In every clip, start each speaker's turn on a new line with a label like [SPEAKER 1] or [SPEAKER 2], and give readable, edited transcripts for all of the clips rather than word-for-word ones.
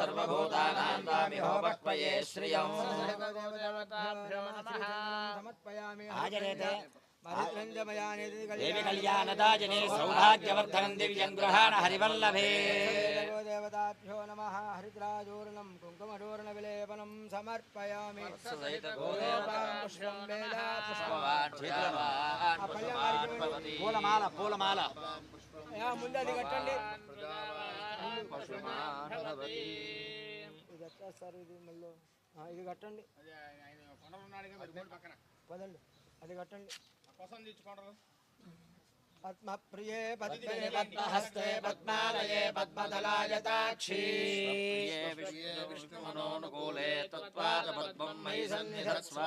[SPEAKER 1] सर्वभूतानां त्वामिहो पक्वये श्रियं आचरेते देवी कल्याणदायिने सौभाग्यवर्धनं दिव्यं गृहाण हरिवल्लभे
[SPEAKER 2] देवताभ्यो नमः हरिद्राजूर्णं कुङ्कुमचूर्णविलेपनं समर्पयामि
[SPEAKER 1] పూలమాల పూలమాల
[SPEAKER 2] ముందు అది కట్టండి ఇది మళ్ళీ ఇది కట్టండి పదండి అది కట్టండి पद्मप्रिये पद्मे पद्महस्ते पद्मालये पद्मदलायताक्षी
[SPEAKER 1] विष्णुमनोनुकूले तत्त्वादपद्मं मयि सन्निधत्स्व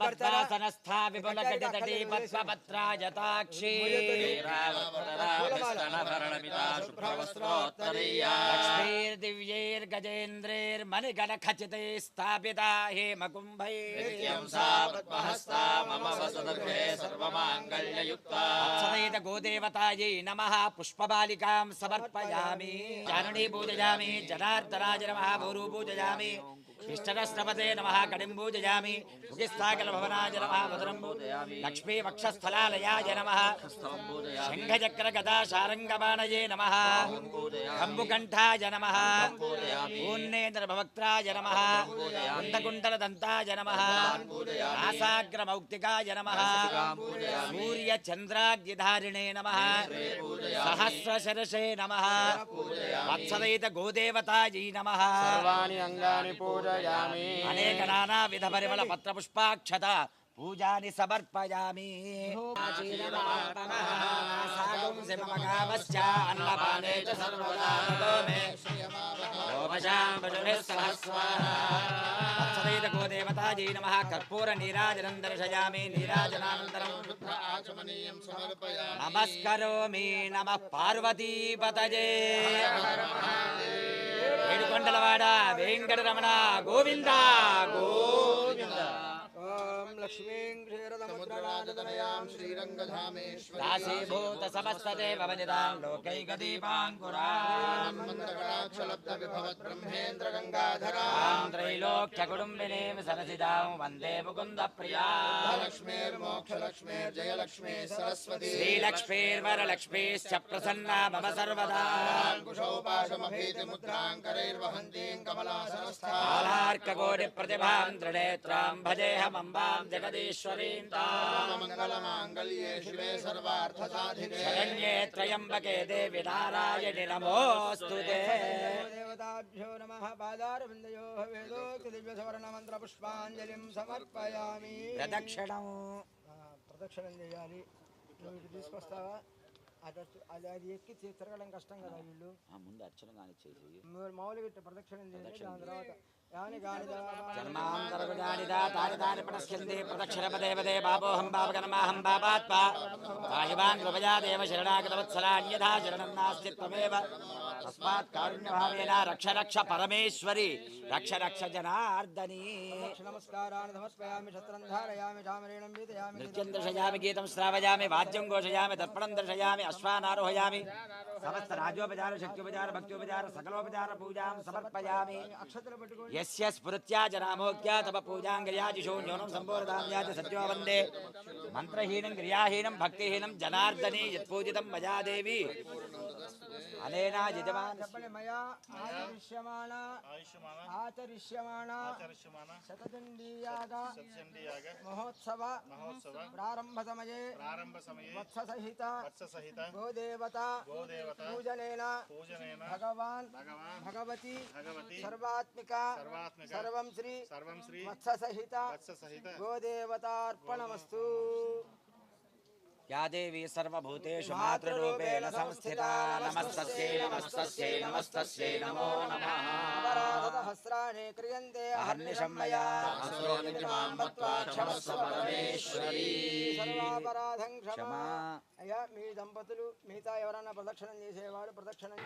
[SPEAKER 2] पद्मासनस्था विपुलकटितटी पद्मपत्रायताक्षी
[SPEAKER 1] वीरावतराभिस्तनभरणमिता शुभ्रवस्त्रोत्तरीया
[SPEAKER 2] लक्ष्मीर्गजेन्द्रैर्मणिगणखचिते स्थापिता हेमकुम्भैर्नित्यं
[SPEAKER 1] सा पद्महस्ता मम वसुदर्भे सर्वमाङ्गल्ययुक्ता
[SPEAKER 2] गोदेवतायै नमः पुष्पबालिकां समर्पयामि जाननी पूजयामि जनार्दनाय नमः भूरु पूजयामि विष्णुरस्त्रपते नमः कटिं पूजयामि मुखिस्ताकलभवनाय नमः मधुरं पूजयामि लक्ष्मी वक्षस्थलालयाय नमः शङ्खचक्रगदा शारङ्गबाणये नमः कम्बुकण्ठाय नमः पूर्णेन्द्रभवक्त्राय नमः कुण्डकुण्डलदन्ताय नमः नासाग्रमौक्तिकाय नमः सूर्यचन्द्राग्निधारिणे नमः सहस्रशरशे नमः वत्सदयित गोदेवतायै नमः
[SPEAKER 3] सर्वाणि अंगानि पूजयामि
[SPEAKER 2] अनेक नानाविध परिमल पत्र पुष्पाक्षत पूजानि समर्पयामि अन्नपाने च सर्वदा गोदेवतायै नमः कर्पूर नीराजनं दर्शयामि नीराजनानन्तरं नमस्करोमि नमः पार्वतीपतये ఏడుకొండలవాడ వెంకటరమణ గోవింద గోవింద
[SPEAKER 3] ఓం లక్ష్మీం క్షీరసముద్రరాజతనయాం శ్రీరంగధామేశ్వరీ
[SPEAKER 2] దాసీభూత సమస్తదేవవనితాం లోకైకదీపాంకురాం
[SPEAKER 3] మందకటాక్షలబ్ధ విభవత్ బ్రహ్మేంద్ర గంగాధరాం
[SPEAKER 2] त्रैलोक्यकुटुम्बिनीं सरसिजां वन्दे मुकुन्दप्रियां
[SPEAKER 3] लक्ष्मीर्मोक्षलक्ष्मीर्जयलक्ष्मी सरस्वती
[SPEAKER 2] श्रीलक्ष्मीर्वरलक्ष्मीश्च प्रसन्ना मम सर्वदा
[SPEAKER 3] कुशोपाशमभीतिमुद्रां करैर्वहन्तीं कमलासनस्थां
[SPEAKER 2] कालार्ककोटिप्रतिभां त्रिनेत्रां भजेऽहमम्बां जगदीश्वरीं तां
[SPEAKER 3] मङ्गलमाङ्गल्ये शिवे सर्वार्थसाधिके
[SPEAKER 2] शरण्ये त्र्यम्बके देवि नारायणि नमोऽस्तुते
[SPEAKER 3] देवताभ्यो नमः पादारविन्दयोः वेदोक्त दिव्यसवर्णमन्त्रपुष्पाञ्जलिं समर्पयामि
[SPEAKER 2] प्रदक्षिणं
[SPEAKER 3] ప్రదక్షిణం చేయాలి నువ్వు ఇటు తీసుకొస్తావా అది ఎక్కి తిరగడం కష్టం కదా వీళ్ళు
[SPEAKER 2] ముందు అర్చన కానిచ్చేసి
[SPEAKER 3] మీరు మామూలుగా ఇట్లా ప్రదక్షిణం చేయాలి దాని తర్వాత
[SPEAKER 2] जन्मान्तरगुजानिदा तानि तानि पटस्यन्ति प्रदक्षिणपदे पदे बापोऽहं पापकर्माहं पापात्मा पाहिवान् कृपया देव शरणागतवत्सलान्यथा शरणं नास्ति त्वमेव तस्मात् कारुण्यभावेन रक्ष रक्ष परमेश्वरी रक्ष रक्ष जनार्दनी
[SPEAKER 3] नमस्कारान् समर्पयामि शस्त्रं धारयामि चामरेणं वीतयामि
[SPEAKER 2] नृत्यं दर्शयामि गीतं श्रावयामि वाद्यं घोषयामि दर्पणं दर्शयामि अश्वानारोहयामि समस्त राजोपचार शक्त्योपचार भक्त्योपचार सकलोपचार पूजां समर्पयामि यस्य स्फुरत्या जनामोक्त्या तव पूजां क्रियाजिषो न्यूनं सम्पूर्णां याति सत्यो वन्दे मन्त्रहीनं क्रियाहीनं भक्तिहीनं जनार्दनी यत्पूजितं मया देवी अनेन यजमान
[SPEAKER 3] मया आचरिष्यमाण शतचण्डीयाग महोत्सव प्रारंभ समये वत्ससहित गोदेवता पूजनेन भगवान् भगवती सर्वात्मिका सर्वं श्री वत्ससहित गोदेवतार्पणमस्तु।
[SPEAKER 2] या देवी सर्वभूतेषु मातृरूपेण संस्थिता नमस्तस्यै नमस्तस्यै नमस्तस्यै नमो नमः।
[SPEAKER 3] अपराधसहस्राणि क्रियन्ते अहर्निशं मया
[SPEAKER 1] अस्त्रोनिमां मत्वा क्षमस्व परमेश्वरी
[SPEAKER 3] सर्वापराधं क्षमा। అయ్యా మీ దంపతులు మిగతా ఎవరైనా ప్రదక్షిణం చేసేవాడు ప్రదక్షిణం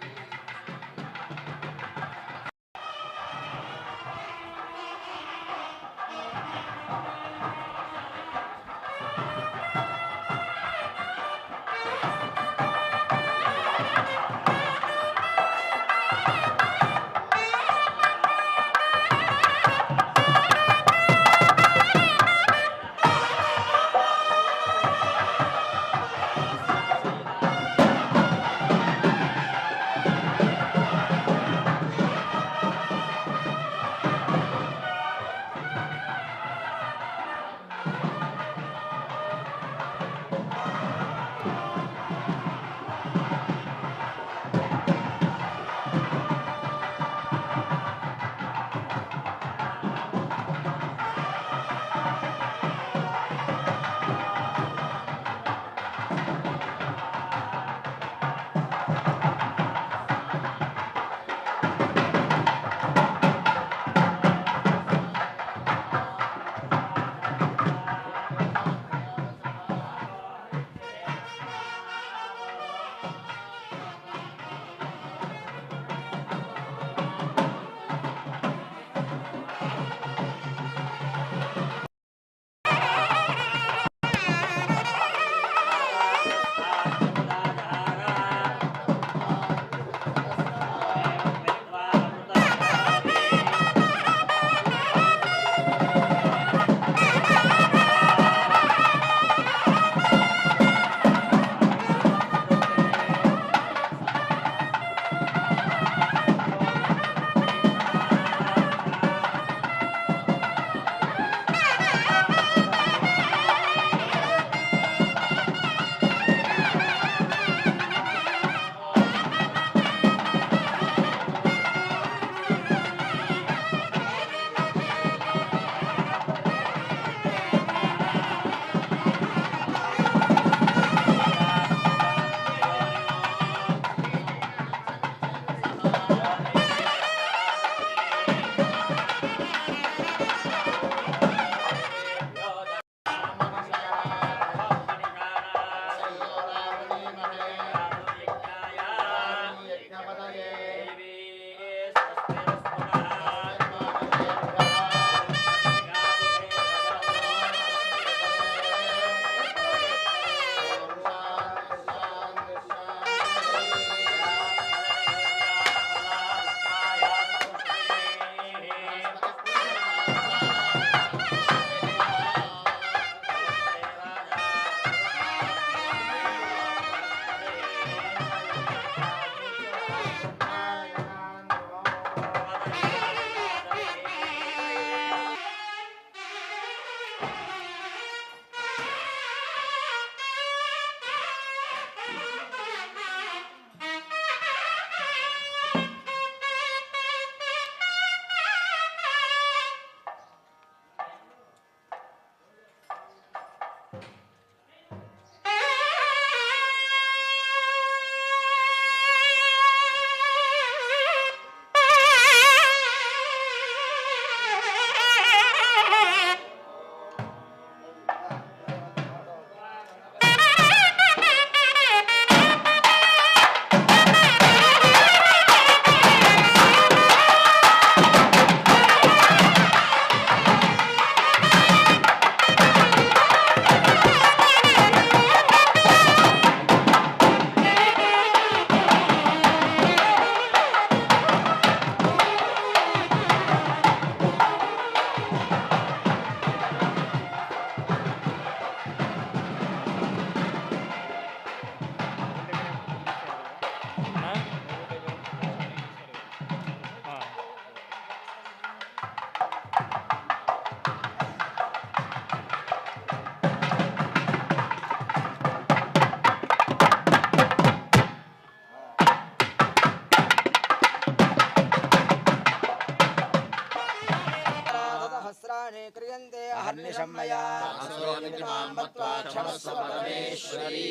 [SPEAKER 3] क्रियन्ते अहर्निशं मया
[SPEAKER 1] असुरोनिति मां मत्वा क्षमस्व परमेश्वरी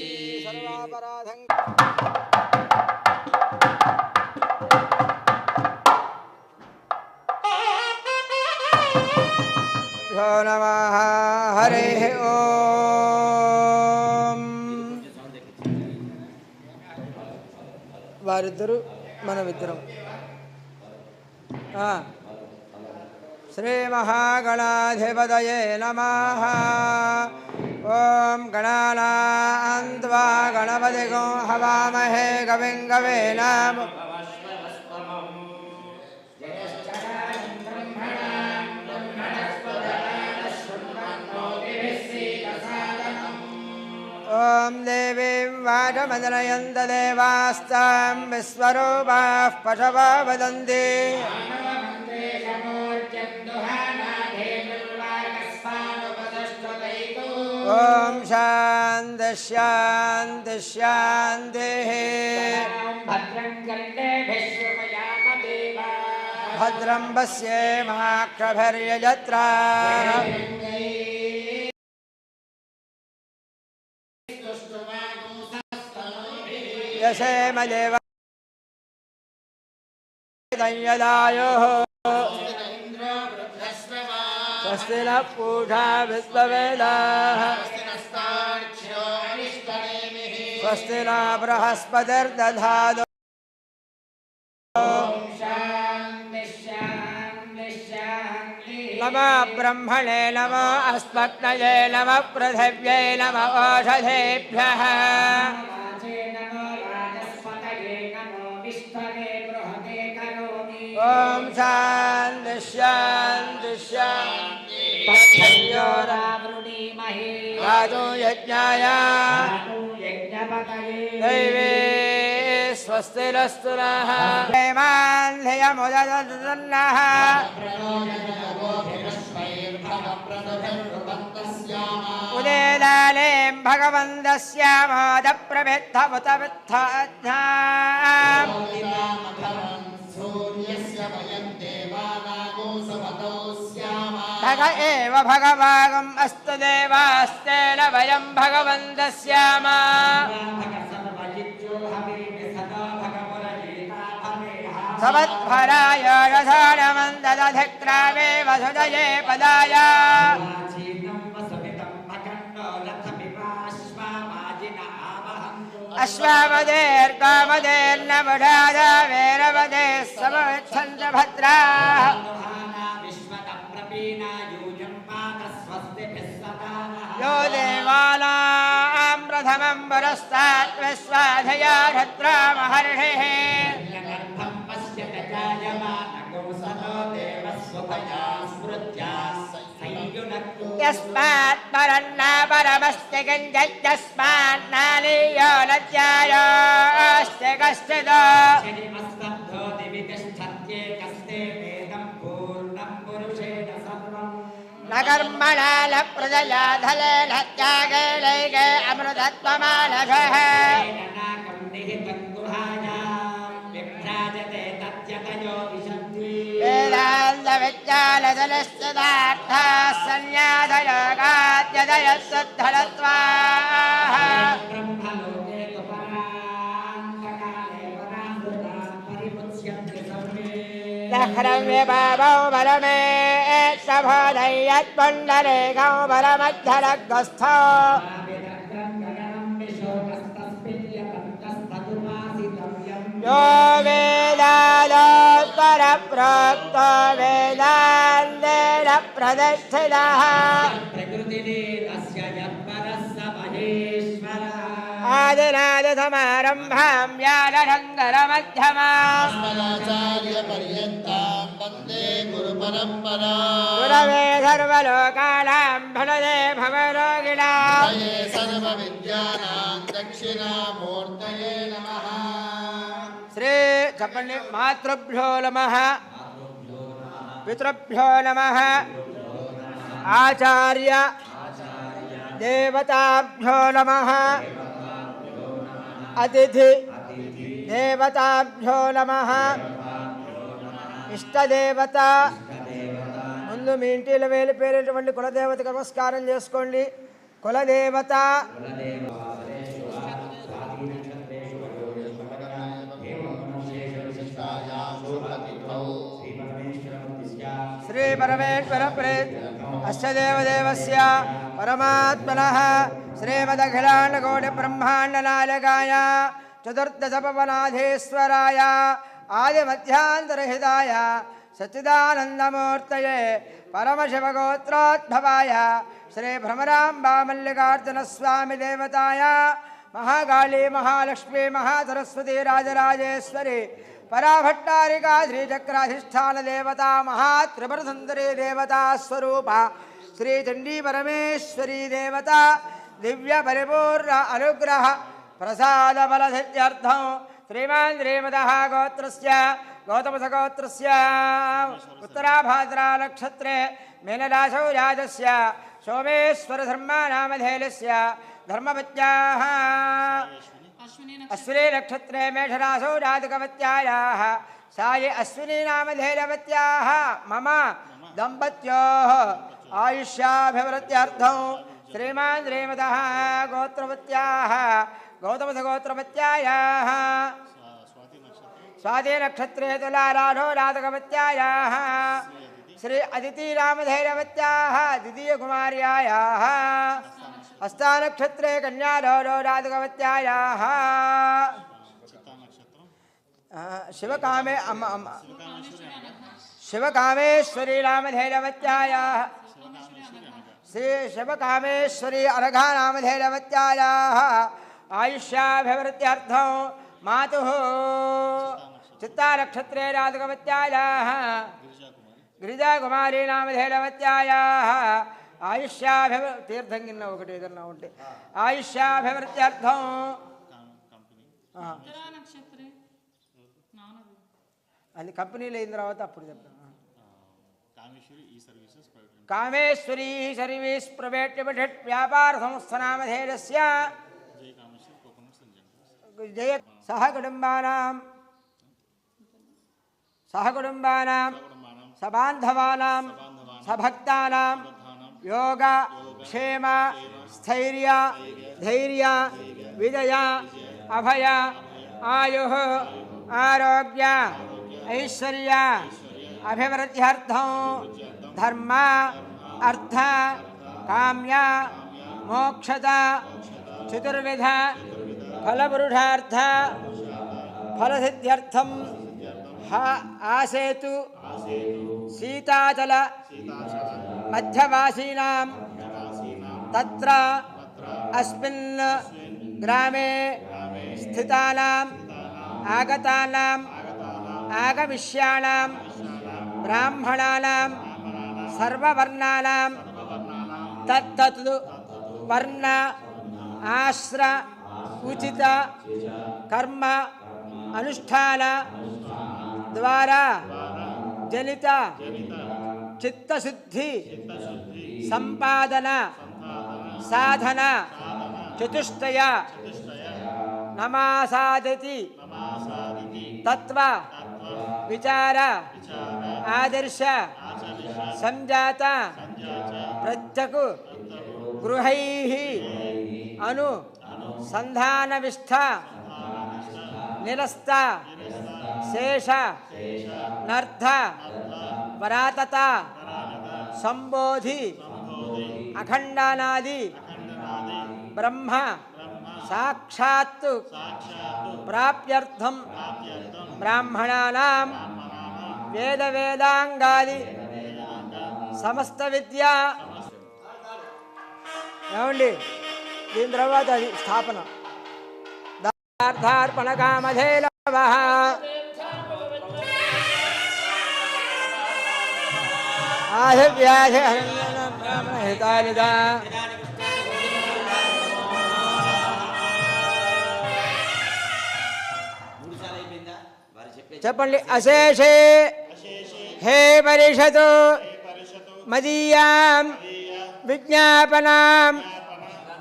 [SPEAKER 3] सर्वापराधं नमः हरिः ओम् వారిద్దరు మనమిద్దరం శ్రీ మహాగణాధిపతయే నమః ఓం గణానాం త్వా గణపతిగం హవామహే కవిం కవీనాం ఓం దేవీం వాచమదనయంత దేవాస్తాం విశ్వరూపాః పశవో వదంతి ఓం శాంతి శాంతి శాంతిః భద్రం పశ్యేమాక్షభిర్యజత్రాः యశేమ దేవాయుః స్వస్తి నః పూషా విశ్వవేదాః స్వస్తి నో బృహస్పతిర్దధాతు నమో బ్రహ్మణే నమో అస్మత్నయే నమో పృథివ్యై నమో ఓషధేభ్యః ఓం శాంతి శాంతి శాంతి రాజో యజ్ఞాయ దైవే స్వస్తిరస్తు నః హేమాన్ధియముదదన్నః ఉదేదాలేం భగవంతస్యామోద ప్రమిత్తముతమిత్థాజ్ఞాం భగ ఏవ భగవాగం అస్తు దేవాస్తేన వయం భగవంతస్యామ సమత్ఫలాయ రసానమందదధిక్రామే వసుదయే పదాయ అశ్వామదేర్గామదేర్నముఢాద వేరవదే సమవిచ్చంత భద్రాః यो देवानां प्रथमं पुरस्तात् विश्वाधया धत्रा महर्षिः यस्मात् परन्ना परमस्ति किञ्चित् यस्मात् नालीयो लज्जायोऽस्ति कश्चित् न कर्मणा न प्रजया धलेन त्यागेनैके अमृतत्वमानसः वेदान्तविज्ञानजलश्चिदार्थाः सन्न्यासयोगाद्यदयशुद्धलत्वाः यः ह्रव्यपापौ बलमेत्तभोदय्यत्पुण्डरीकौ बलमध्यलग्स्थौ यो वेदालोत्तरप्रोक्तो वेदान्तेन प्रतिष्ठितः आदिनादिसमारम्भां व्यासशङ्करमध्यमाम्
[SPEAKER 1] अस्मदाचार्यपर्यन्तां वन्दे गुरुपरम्पराम्
[SPEAKER 3] गुरवे सर्वलोकानां भणदे भवरोगिणां
[SPEAKER 1] हये सर्वविद्यानां दक्षिणामूर्तये नमः
[SPEAKER 3] श्री चपण्डि मातृभ्यो नमः पितृभ्यो नमः आचार्य देवताभ्यो नमः अतिथि देवताभ्यो नमः ఇష్టదేవత ముందు మీ ఇంటిలో వేలిపోయినటువంటి కులదేవతకు నమస్కారం చేసుకోండి. కులదేవత శ్రీ పరమేశ్వర ప్రేత్ అస్య దేవదేవస్య పరమాత్మనః శ్రీమదఖిలాండకోటి బ్రహ్మాండ నాయకాయ చతుర్దశపవనాధీశ్వరాయ ఆదిమధ్యాంతరహితాయ సచ్చిదానందమూర్తయే పరమశివగోత్రోద్భవాయ శ్రీ భ్రమరాంబా మల్లికార్జున స్వామి దేవతాయ మహాకాళీ మహాలక్ష్మీ మహాసరస్వతి రాజరాజేశ్వరి పరాభట్టారికా శ్రీచక్రాధిష్టాన దేవత మహాత్రిపురసుందరీ దేవతా స్వరూప శ్రీ చండీ పరమేశ్వరీ దేవత దివ్య పరిపూర్ణ అనుగ్రహ ప్రసాద బలసిద్ధ్యర్థం శ్రీమాన్ శ్రీమదః గోత్రస్య గౌతమసగోత్రస్య ఉత్తరాభాద్రా నక్షత్రే మీనరాశౌ రాజస్య సోమేశ్వర ధర్మనామధేయస్య ధర్మపత్యాః అశ్వినీ నక్షత్రే మేషరాశౌ రాధికవత్యాయాః సాయి అశ్వినీ నామధేయవత్యాః మమ దంపత్యోః ఆయుష్యాభివృద్ధ్యర్థం శ్రీమాన్ శ్రీమదః గోత్రవత్యాః గౌతమసగోత్రవత్యాయాః స్వాతి నక్షత్రే తులారాఢో రాధకవత్యాయాః శ్రీ అదితి నామధేయవత్యాః ద్వితీయ కుమార్యాయాః హస్తానక్షత్రే కన్యారోఢో రాధకవత్యాయాః శివకామే శివకామేశ్వరీ నామధేయవత్యాయాః శ్రీ శివకామేశ్వరీ అనఘా నామధేయవత్యాయాః ఆయుష్యాభివృద్ధ్యర్థం మాతుః చిత్తానక్షత్రే రాధకవత్యాయాః గిరిజాకుమారీ నామధేయవత్యాయాః తీర్థం కింద ఒకటి ఏదన్నా ఉంటే ఆయుష్యాభివృద్ధ్యర్థం అది కంపెనీలు అయిన తర్వాత అప్పుడు చెప్తాను. కామేశ్వరీ సర్వీస్ ప్రైవేట్ లిమిటెడ్ వ్యాపార సంస్థ నామధేయస్య జయ సహకుటుంబానాం సబాంధవానాం సభక్తానాం యోగ క్షేమ స్థైర్య ధైర్య విజయ అభయ ఆయు ఆరోగ్య ఐశ్వర్య అభివృద్ధ్యర్థం ధర్మ అర్థ కామ్య మోక్షద చతుర్విధ ఫలపురుషార్థ ఫలసిద్ధ్యర్థం ఆసేతు సీతాచల మధ్యవాసీనాం తత్ర అస్మిన్ గ్రామే స్థితానాం ఆగతానాం ఆగమిష్యాణాం బ్రాహ్మణానాం సర్వవర్ణానాం తత్తత్ వర్ణ ఆశ్ర ఉచిత కర్మ అనుష్ఠాన ద్వారా జనిత చిత్తశుద్ధి సంపాదన సాధన చతుష్టయ నమాసాదతి తత్వ విచార ఆదర్శ సంజాత ప్రత్యకు గృహైః అను సంధానవిష్ఠ నిరస్త శేష నర్ధ పరాతత సంబోధి అఖండానాది బ్రహ్మ సాక్షాత్ ప్రాప్త్యర్థం బ్రాహ్మణానాం వేద వేదాంగాది సమస్త విద్య. ఏమండి దీని తర్వాత అది స్థాపన. దార్థార్పణ కామధేలవః ఆదివ్యాధి హితానిదా చెప్పండి. అశేషే హే పరిషతు మదీయాం విజ్ఞాపనాం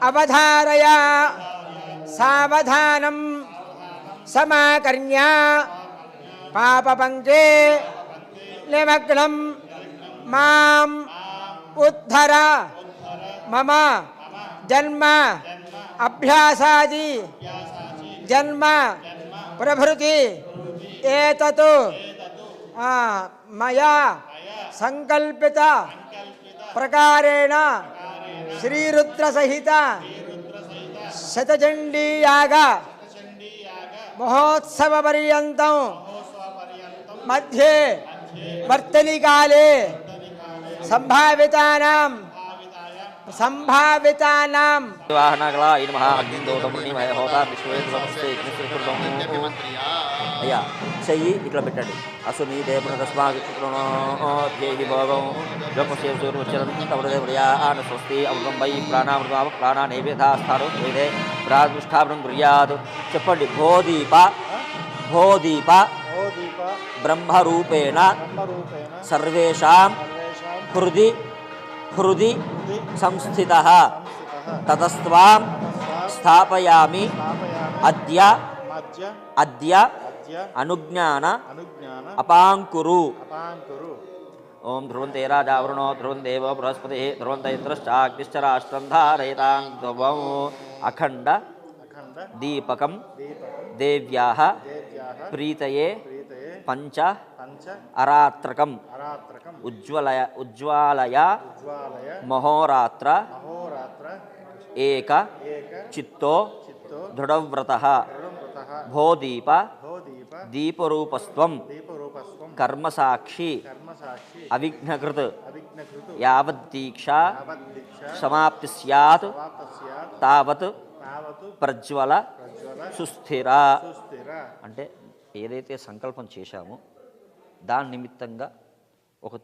[SPEAKER 3] అవధారయ సావధానం సమాకర్ణ్య పాపపంకే నిమగ్నం మాం ఉద్ధర మమ జన్మ అభ్యాసాది జన్మ ప్రభృతి ఏతత్ మయా సంకల్పిత ప్రకారేణ శ్రీరుద్ర సహిత శతచండీయాగ మహోత్సవ పర్యంతం మధ్యే వర్తనికాలే సంభావితానాం
[SPEAKER 4] వాహనకళ ఇది మహా అగ్నిదోతమణిమయ హోతా విశ్వేశ్వర సమస్తే అయ్యా చెయ్యి ఇట్లా పెట్టండి. అసుని దేవతస్మాదేహి భోగం లోకసేవచరణ స్వస్తి అమృతం వై ప్రాణామృత ప్రాణా నైవేదాస్థానం వేదే ప్రాదుష్ఠాపనం కుర్యాత్. చెప్పండి. భోదీప భోదీప బ్రహ్మరూపేణ సర్వేషాం హృది హృది సంస్థితః తతస్త్వాం స్థాపయామి అద్య అద్య అనుజ్ఞాన అపాంకురు. ఓం ధ్రువంతే రాజావరుణో ధ్రువం దేవో బృహస్పతి ధ్రువంత ఇంద్రశ్చాగ్నిశ్చ రాష్ట్రం ధారయతాం ధ్రువం. అఖండ దీపకం దేవ్యాః ప్రీతయే పంచ అరాత్రకం ఉజ్వాలయ మహోరాత్ర ఏక చిత్తో దృఢవ్రతః భోదీప దీపరూపస్త్వం కర్మసాక్షి అవిఘ్నకృత్ యావద్దీక్షా సమాప్తి స్యాత్ తావత్ ప్రజ్వల సుస్థిర. అంటే ఏదైతే సంకల్పం చేశామో దాని నిమిత్తంగా ఒక